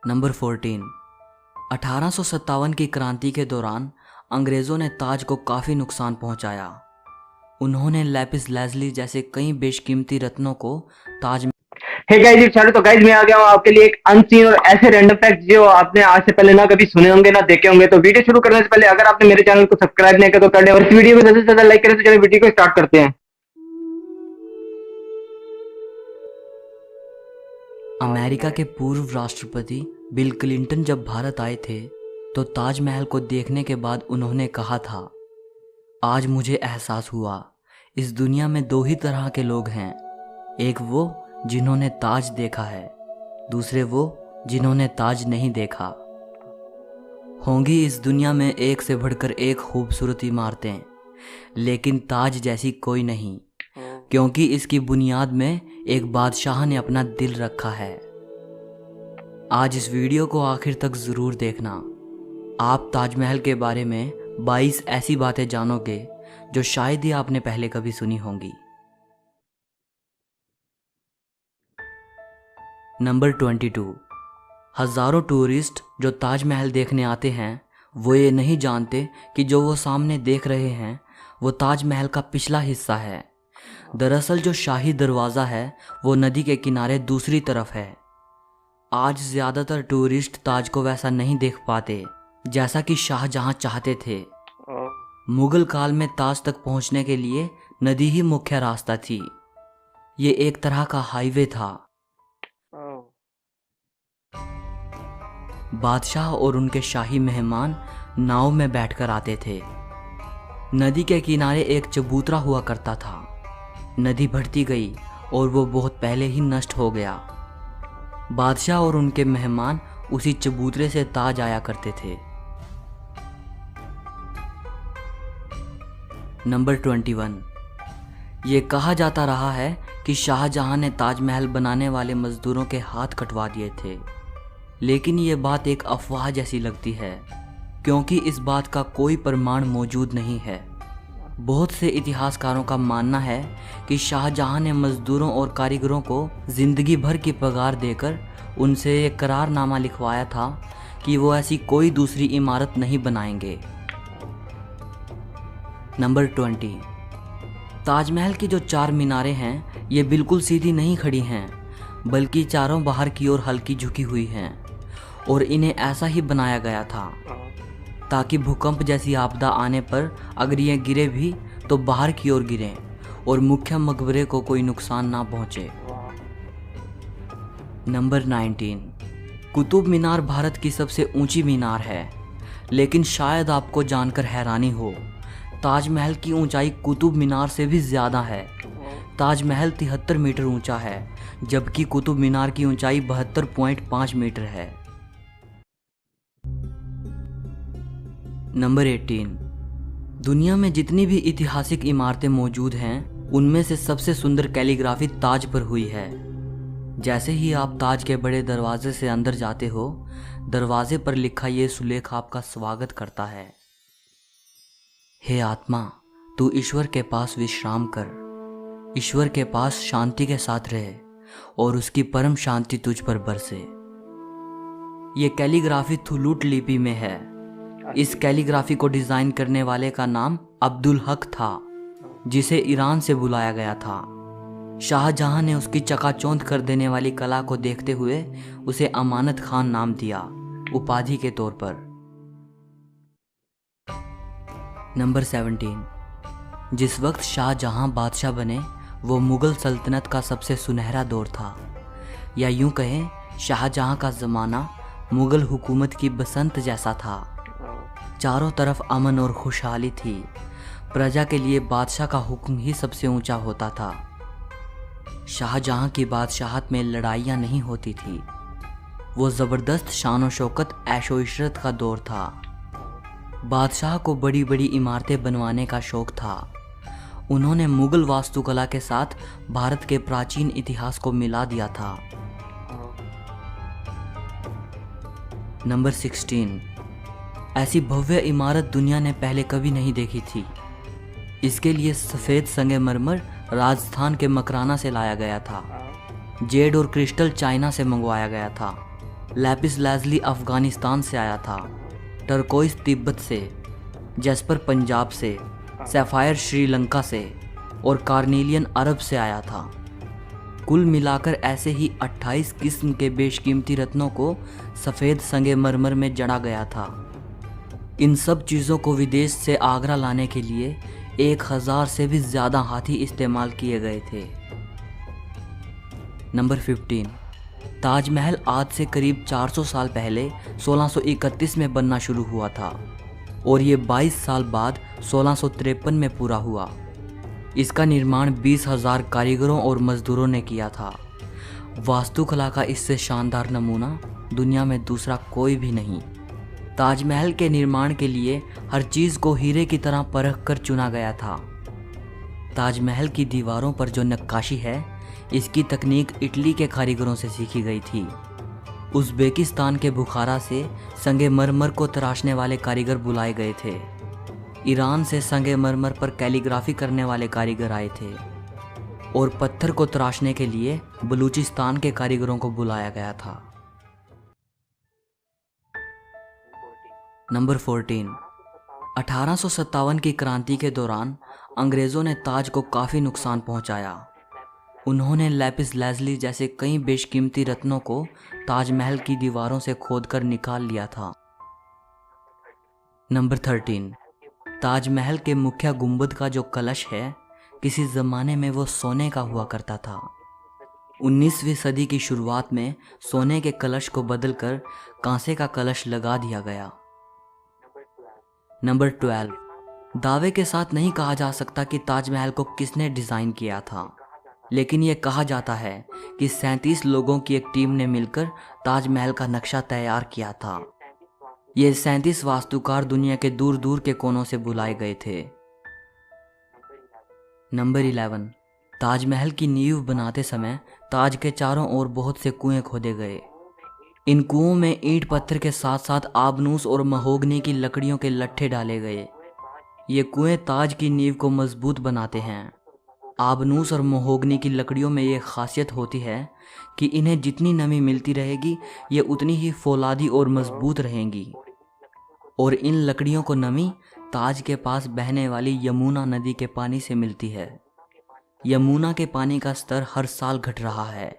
Number 14। 1857 की क्रांति के दौरान अंग्रेज़ों ने ताज को काफ़ी नुकसान पहुंचाया। उन्होंने लैपिस लाजुली जैसे कई बेशकीमती रत्नों को ताज में हे गाइस, तो गाइस मैं आ गया हूँ आपके लिए एक अनसीन और ऐसे रैंडम फैक्ट जो आपने आज से पहले ना कभी सुने होंगे ना देखे होंगे। तो वीडियो शुरू करने से पहले अगर आपने मेरे चैनल को सब्सक्राइब नहीं किया तो कर लें और इस वीडियो को ज्यादा से ज्यादा लाइक करें। तो चलिए वीडियो को स्टार्ट करते हैं। अमेरिका के पूर्व राष्ट्रपति बिल क्लिंटन जब भारत आए थे तो ताजमहल को देखने के बाद उन्होंने कहा था, आज मुझे एहसास हुआ इस दुनिया में दो ही तरह के लोग हैं, एक वो जिन्होंने ताज देखा है, दूसरे वो जिन्होंने ताज नहीं देखा। होंगी इस दुनिया में एक से बढ़कर एक खूबसूरत इमारतें, लेकिन ताज जैसी कोई नहीं, क्योंकि इसकी बुनियाद में एक बादशाह ने अपना दिल रखा है। आज इस वीडियो को आखिर तक ज़रूर देखना। आप ताजमहल के बारे में 22 ऐसी बातें जानोगे जो शायद ही आपने पहले कभी सुनी होंगी। नंबर 22। हज़ारों टूरिस्ट जो ताजमहल देखने आते हैं वो ये नहीं जानते कि जो वो सामने देख रहे हैं वो ताजमहल का पिछला हिस्सा है। दरअसल जो शाही दरवाज़ा है वो नदी के किनारे दूसरी तरफ है। आज ज़्यादातर टूरिस्ट ताज को वैसा नहीं देख पाते जैसा कि शाहजहां चाहते थे। मुगल काल में ताज तक पहुंचने के लिए नदी ही मुख्य रास्ता थी। ये एक तरह का हाईवे था। बादशाह और उनके शाही मेहमान नाव में बैठकर आते थे। नदी के किनारे एक चबूतरा हुआ करता था। नदी बढ़ती गई और वो बहुत पहले ही नष्ट हो गया। बादशाह और उनके मेहमान उसी चबूतरे से ताज आया करते थे। नंबर 21। ये कहा जाता रहा है कि शाहजहां ने ताजमहल बनाने वाले मजदूरों के हाथ कटवा दिए थे, लेकिन ये बात एक अफवाह जैसी लगती है क्योंकि इस बात का कोई प्रमाण मौजूद नहीं है। बहुत से इतिहासकारों का मानना है कि शाहजहां ने मजदूरों और कारीगरों को जिंदगी भर की पगार देकर उनसे एक करारनामा लिखवाया था कि वो ऐसी कोई दूसरी इमारत नहीं बनाएंगे। नंबर 20। ताजमहल की जो 4 मीनारें हैं ये बिल्कुल सीधी नहीं खड़ी हैं, बल्कि चारों बाहर की ओर हल्की झुकी हुई हैं और इन्हें ऐसा ही बनाया गया था ताकि भूकंप जैसी आपदा आने पर अगर ये गिरे भी तो बाहर की ओर गिरें और मुख्य मकबरे को कोई नुकसान ना पहुंचे। नंबर 19। कुतुब मीनार भारत की सबसे ऊंची मीनार है, लेकिन शायद आपको जानकर हैरानी हो, ताजमहल की ऊंचाई कुतुब मीनार से भी ज़्यादा है। ताजमहल 73 मीटर ऊंचा है, जबकि कुतुब मीनार की ऊंचाई 72.5 मीटर है। नंबर 18। दुनिया में जितनी भी ऐतिहासिक इमारतें मौजूद हैं उनमें से सबसे सुंदर कैलीग्राफी ताज पर हुई है। जैसे ही आप ताज के बड़े दरवाजे से अंदर जाते हो, दरवाजे पर लिखा ये सुलेख आपका स्वागत करता है, हे आत्मा, तू ईश्वर के पास विश्राम कर, ईश्वर के पास शांति के साथ रहे और उसकी परम शांति तुझ पर बरसे। ये कैलीग्राफी थुलूट लिपि में है। इस कैलीग्राफी को डिज़ाइन करने वाले का नाम अब्दुल हक था, जिसे ईरान से बुलाया गया था। शाहजहां ने उसकी चकाचौंध कर देने वाली कला को देखते हुए उसे अमानत खान नाम दिया, उपाधि के तौर पर। नंबर 17। जिस वक्त शाहजहां बादशाह बने वो मुग़ल सल्तनत का सबसे सुनहरा दौर था, या यूं कहें शाहजहां का ज़माना मुग़ल हुकूमत की बसंत जैसा था। चारों तरफ अमन और खुशहाली थी। प्रजा के लिए बादशाह का हुक्म ही सबसे ऊंचा होता था। शाहजहां की बादशाहत में लड़ाइयाँ नहीं होती थी। वो ज़बरदस्त शान व शौकत ऐशो इशरत का दौर था। बादशाह को बड़ी बड़ी इमारतें बनवाने का शौक़ था। उन्होंने मुग़ल वास्तुकला के साथ भारत के प्राचीन इतिहास को मिला दिया था। नंबर 16। ऐसी भव्य इमारत दुनिया ने पहले कभी नहीं देखी थी। इसके लिए सफ़ेद संगमरमर राजस्थान के मकराना से लाया गया था। जेड और क्रिस्टल चाइना से मंगवाया गया था। लैपिस लाजुली अफ़गानिस्तान से आया था, टर्कोइस तिब्बत से, जैस्पर पंजाब से, सैफायर श्रीलंका से और कार्नेलियन अरब से आया था। कुल मिलाकर ऐसे ही 28 किस्म के बेशकीमती रत्नों को सफ़ेद संगमरमर में जड़ा गया था। इन सब चीज़ों को विदेश से आगरा लाने के लिए 1000 से भी ज़्यादा हाथी इस्तेमाल किए गए थे। नंबर 15, ताजमहल आज से करीब 400 साल पहले 1631 में बनना शुरू हुआ था और ये 22 साल बाद 1653 में पूरा हुआ। इसका निर्माण 20,000 कारीगरों और मजदूरों ने किया था। वास्तुकला का इससे शानदार नमूना दुनिया में दूसरा कोई भी नहीं। ताजमहल के निर्माण के लिए हर चीज़ को हीरे की तरह परख कर चुना गया था। ताजमहल की दीवारों पर जो नक्काशी है, इसकी तकनीक इटली के कारीगरों से सीखी गई थी। उज़्बेकिस्तान के बुखारा से संगमरमर को तराशने वाले कारीगर बुलाए गए थे। ईरान से संगमरमर पर कैलीग्राफी करने वाले कारीगर आए थे और पत्थर को तराशने के लिए बलूचिस्तान के कारीगरों को बुलाया गया था। नंबर 14, 1857 की क्रांति के दौरान अंग्रेज़ों ने ताज को काफ़ी नुकसान पहुंचाया। उन्होंने लैपिस लाजुली जैसे कई बेशकीमती रत्नों को ताजमहल की दीवारों से खोदकर निकाल लिया था। नंबर 13, ताजमहल के मुख्य गुंबद का जो कलश है, किसी ज़माने में वो सोने का हुआ करता था। 19वीं सदी की शुरुआत में सोने के कलश को बदलकर कांसे का कलश लगा दिया गया। नंबर 12, दावे के साथ नहीं कहा जा सकता कि ताजमहल को किसने डिज़ाइन किया था, लेकिन ये कहा जाता है कि 37 लोगों की एक टीम ने मिलकर ताजमहल का नक्शा तैयार किया था। ये 37 वास्तुकार दुनिया के दूर दूर के कोनों से बुलाए गए थे। नंबर 11, ताजमहल की नींव बनाते समय ताज के चारों ओर बहुत से कुएं खोदे गए। इन कुओं में ईंट पत्थर के साथ साथ आबनूस और महोगनी की लकड़ियों के लट्ठे डाले गए। ये कुएं ताज की नींव को मजबूत बनाते हैं। आबनूस और महोगनी की लकड़ियों में ये खासियत होती है कि इन्हें जितनी नमी मिलती रहेगी, ये उतनी ही फौलादी और मजबूत रहेंगी। और इन लकड़ियों को नमी ताज के पास बहने वाली यमुना नदी के पानी से मिलती है। यमुना के पानी का स्तर हर साल घट रहा है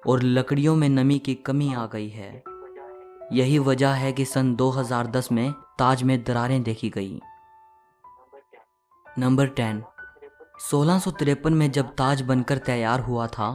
और लकड़ियों में नमी की कमी आ गई है। यही वजह है कि सन 2010 में ताज में दरारें देखी गई। नंबर 10, 1653 में जब ताज बनकर तैयार हुआ था,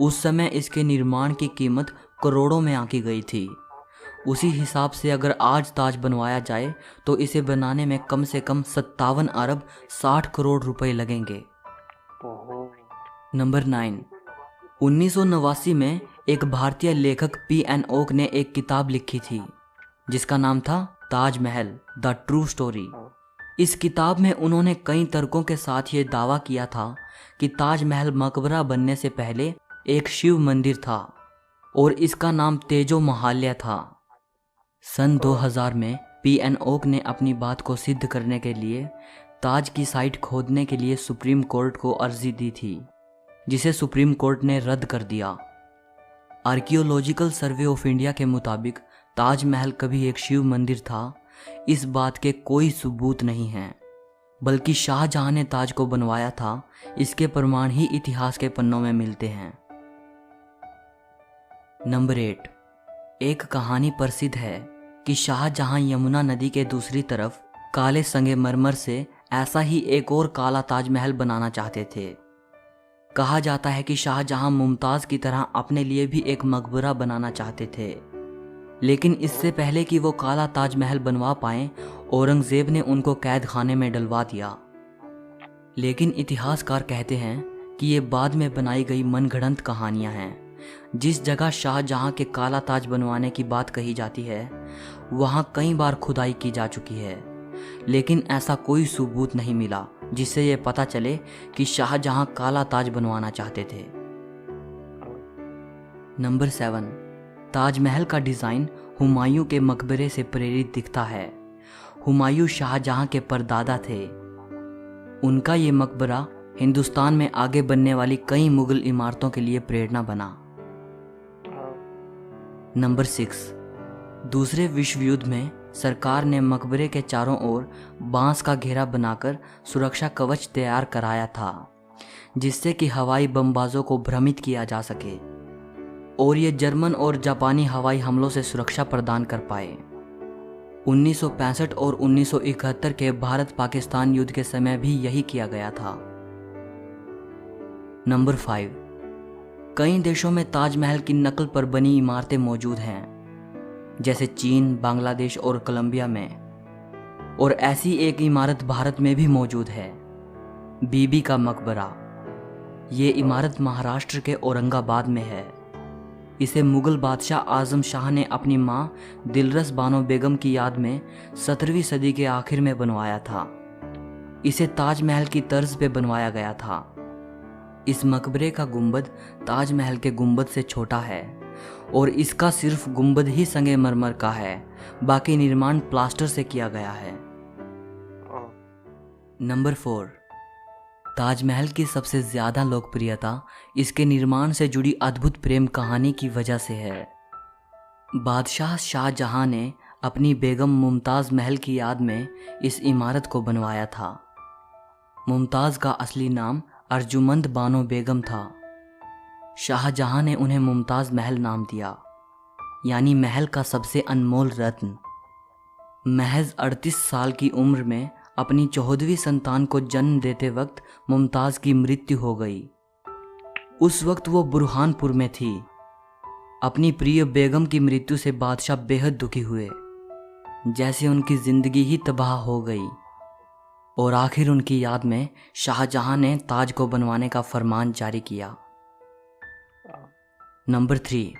उस समय इसके निर्माण की कीमत करोड़ों में आंकी गई थी। उसी हिसाब से अगर आज ताज बनवाया जाए तो इसे बनाने में कम से कम 57 अरब 60 करोड़ रुपए लगेंगे। नंबर 9, 1989 में एक भारतीय लेखक P.N. ओक ने एक किताब लिखी थी जिसका नाम था ताजमहल द ट्रू स्टोरी। इस किताब में उन्होंने कई तर्कों के साथ ये दावा किया था कि ताजमहल मकबरा बनने से पहले एक शिव मंदिर था और इसका नाम तेजो महाल्या था। सन 2000 में P.N. ओक ने अपनी बात को सिद्ध करने के लिए ताज की साइट खोदने के लिए सुप्रीम कोर्ट को अर्जी दी थी, जिसे सुप्रीम कोर्ट ने रद्द कर दिया। आर्कियोलॉजिकल सर्वे ऑफ इंडिया के मुताबिक ताजमहल कभी एक शिव मंदिर था, इस बात के कोई सबूत नहीं हैं, बल्कि शाहजहां ने ताज को बनवाया था, इसके प्रमाण ही इतिहास के पन्नों में मिलते हैं। नंबर 8, एक कहानी प्रसिद्ध है कि शाहजहां यमुना नदी के दूसरी तरफ काले संगमरमर से ऐसा ही एक और काला ताजमहल बनाना चाहते थे। कहा जाता है कि शाहजहां मुमताज़ की तरह अपने लिए भी एक मकबरा बनाना चाहते थे, लेकिन इससे पहले कि वो काला ताजमहल बनवा पाएं, औरंगज़ेब ने उनको कैद खाने में डलवा दिया। लेकिन इतिहासकार कहते हैं कि ये बाद में बनाई गई मनगढ़ंत कहानियां हैं। जिस जगह शाहजहां के काला ताज बनवाने की बात कही जाती है, वहां कई बार खुदाई की जा चुकी है, लेकिन ऐसा कोई सबूत नहीं मिला जिससे ये पता चले कि शाहजहां काला ताज बनवाना चाहते थे। नंबर 7, ताजमहल का डिज़ाइन हुमायूं के मकबरे से प्रेरित दिखता है। हुमायूं शाहजहां के परदादा थे। उनका ये मकबरा हिंदुस्तान में आगे बनने वाली कई मुगल इमारतों के लिए प्रेरणा बना। नंबर 6, दूसरे विश्व युद्ध में सरकार ने मकबरे के चारों ओर बांस का घेरा बनाकर सुरक्षा कवच तैयार कराया था, जिससे कि हवाई बमबाजों को भ्रमित किया जा सके और ये जर्मन और जापानी हवाई हमलों से सुरक्षा प्रदान कर पाए। 1965 और 1971 के भारत पाकिस्तान युद्ध के समय भी यही किया गया था। नंबर 5, कई देशों में ताजमहल की नकल पर बनी इमारतें मौजूद हैं, जैसे चीन, बांग्लादेश और कोलंबिया में। और ऐसी एक इमारत भारत में भी मौजूद है, बीबी का मकबरा। ये इमारत महाराष्ट्र के औरंगाबाद में है। इसे मुगल बादशाह आजम शाह ने अपनी मां दिलरस बानो बेगम की याद में 17वीं सदी के आखिर में बनवाया था। इसे ताजमहल की तर्ज पे बनवाया गया था। इस मकबरे का गुंबद ताजमहल के गुंबद से छोटा है और इसका सिर्फ गुंबद ही संगमरमर का है, बाकी निर्माण प्लास्टर से किया गया है। नंबर 4, ताजमहल की सबसे ज़्यादा लोकप्रियता इसके निर्माण से जुड़ी अद्भुत प्रेम कहानी की वजह से है। बादशाह शाहजहां ने अपनी बेगम मुमताज़ महल की याद में इस इमारत को बनवाया था। मुमताज़ का असली नाम अर्जुमंद बानो बेगम था। शाहजहां ने उन्हें मुमताज़ महल नाम दिया, यानी महल का सबसे अनमोल रत्न। महज 38 साल की उम्र में अपनी 14वीं संतान को जन्म देते वक्त मुमताज़ की मृत्यु हो गई। उस वक्त वो बुरहानपुर में थी। अपनी प्रिय बेगम की मृत्यु से बादशाह बेहद दुखी हुए, जैसे उनकी जिंदगी ही तबाह हो गई। और आखिर उनकी याद में शाहजहां ने ताज को बनवाने का फरमान जारी किया। नंबर 3,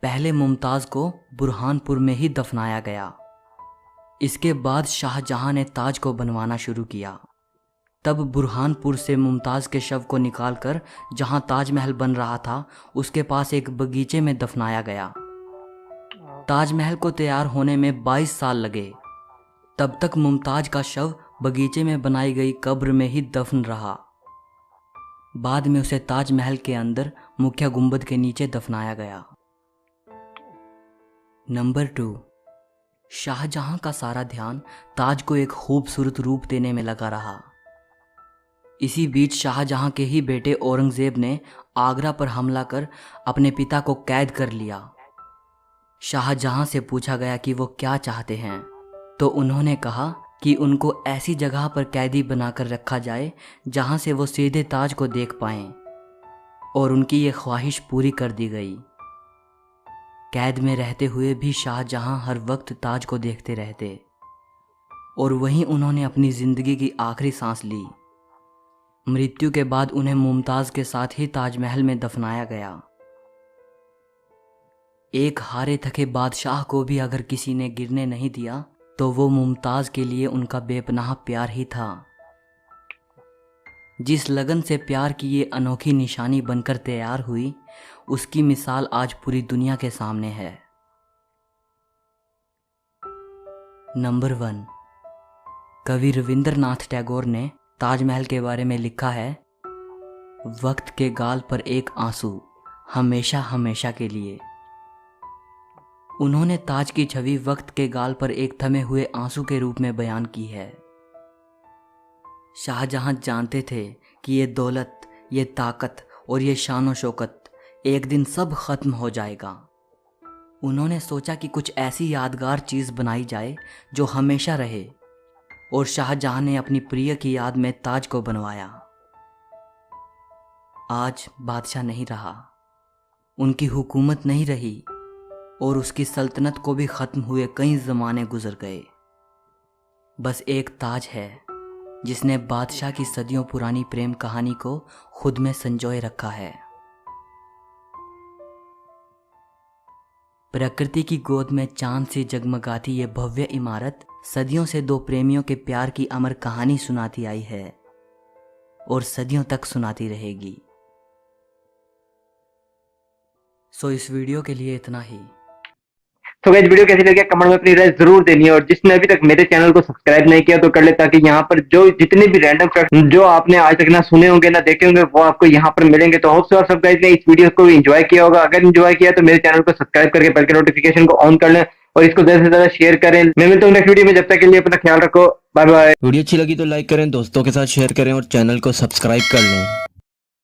पहले मुमताज़ को बुरहानपुर में ही दफनाया गया। इसके बाद शाहजहां ने ताज को बनवाना शुरू किया। तब बुरहानपुर से मुमताज़ के शव को निकालकर जहां ताजमहल बन रहा था उसके पास एक बगीचे में दफनाया गया। ताजमहल को तैयार होने में 22 साल लगे। तब तक मुमताज़ का शव बगीचे में बनाई गई कब्र में ही दफन रहा। बाद में उसे ताजमहल के अंदर मुख्य गुंबद के नीचे दफनाया गया। नंबर 2, शाहजहां का सारा ध्यान ताज को एक खूबसूरत रूप देने में लगा रहा। इसी बीच शाहजहां के ही बेटे औरंगजेब ने आगरा पर हमला कर अपने पिता को कैद कर लिया। शाहजहां से पूछा गया कि वो क्या चाहते हैं, तो उन्होंने कहा कि उनको ऐसी जगह पर कैदी बनाकर रखा जाए जहां से वो सीधे ताज को देख पाएं, और उनकी ये ख्वाहिश पूरी कर दी गई। कैद में रहते हुए भी शाहजहां हर वक्त ताज को देखते रहते, और वहीं उन्होंने अपनी जिंदगी की आखिरी सांस ली। मृत्यु के बाद उन्हें मुमताज़ के साथ ही ताजमहल में दफनाया गया। एक हारे थके बादशाह को भी अगर किसी ने गिरने नहीं दिया तो वो मुमताज़ के लिए उनका बेपनाह प्यार ही था। जिस लगन से प्यार की ये अनोखी निशानी बनकर तैयार हुई, उसकी मिसाल आज पूरी दुनिया के सामने है। नंबर 1, कवि रविंद्रनाथ टैगोर ने ताजमहल के बारे में लिखा है, वक्त के गाल पर एक आंसू, हमेशा हमेशा के लिए। उन्होंने ताज की छवि वक्त के गाल पर एक थमे हुए आंसू के रूप में बयान की है। शाहजहां जानते थे कि ये दौलत, ये ताकत और ये शान शौकत एक दिन सब खत्म हो जाएगा। उन्होंने सोचा कि कुछ ऐसी यादगार चीज़ बनाई जाए जो हमेशा रहे, और शाहजहां ने अपनी प्रिय की याद में ताज को बनवाया। आज बादशाह नहीं रहा, उनकी हुकूमत नहीं रही, और उसकी सल्तनत को भी ख़त्म हुए कई ज़माने गुजर गए। बस एक ताज है जिसने बादशाह की सदियों पुरानी प्रेम कहानी को खुद में संजोए रखा है। प्रकृति की गोद में चांद से जगमगाती ये भव्य इमारत सदियों से दो प्रेमियों के प्यार की अमर कहानी सुनाती आई है और सदियों तक सुनाती रहेगी। सो इस वीडियो के लिए इतना ही। तो गाइस वीडियो कैसी लगी कमेंट में अपनी राय जरूर देनी है, और जिसने अभी तक मेरे चैनल को सब्सक्राइब नहीं किया तो कर ले, ताकि यहाँ पर जो जितने भी रैंडम फैक्ट जो आपने आज तक ना सुने होंगे ना देखे होंगे वो आपको यहाँ पर मिलेंगे। तो होप सो आप सब गाइस ने इस वीडियो को एंजॉय किया होगा। अगर एंजॉय किया तो मेरे चैनल को सब्सक्राइब करके बेल के नोटिफिकेशन को ऑन कर लें, और इसको ज्यादा से ज्यादा शेयर करें। मैं मिलता हूँ नेक्स्ट वीडियो में, जब तक के लिए अपना ख्याल रखो। Bye bye. वीडियो अच्छी लगी तो लाइक करें, दोस्तों के साथ शेयर करें और चैनल को सब्सक्राइब कर लें।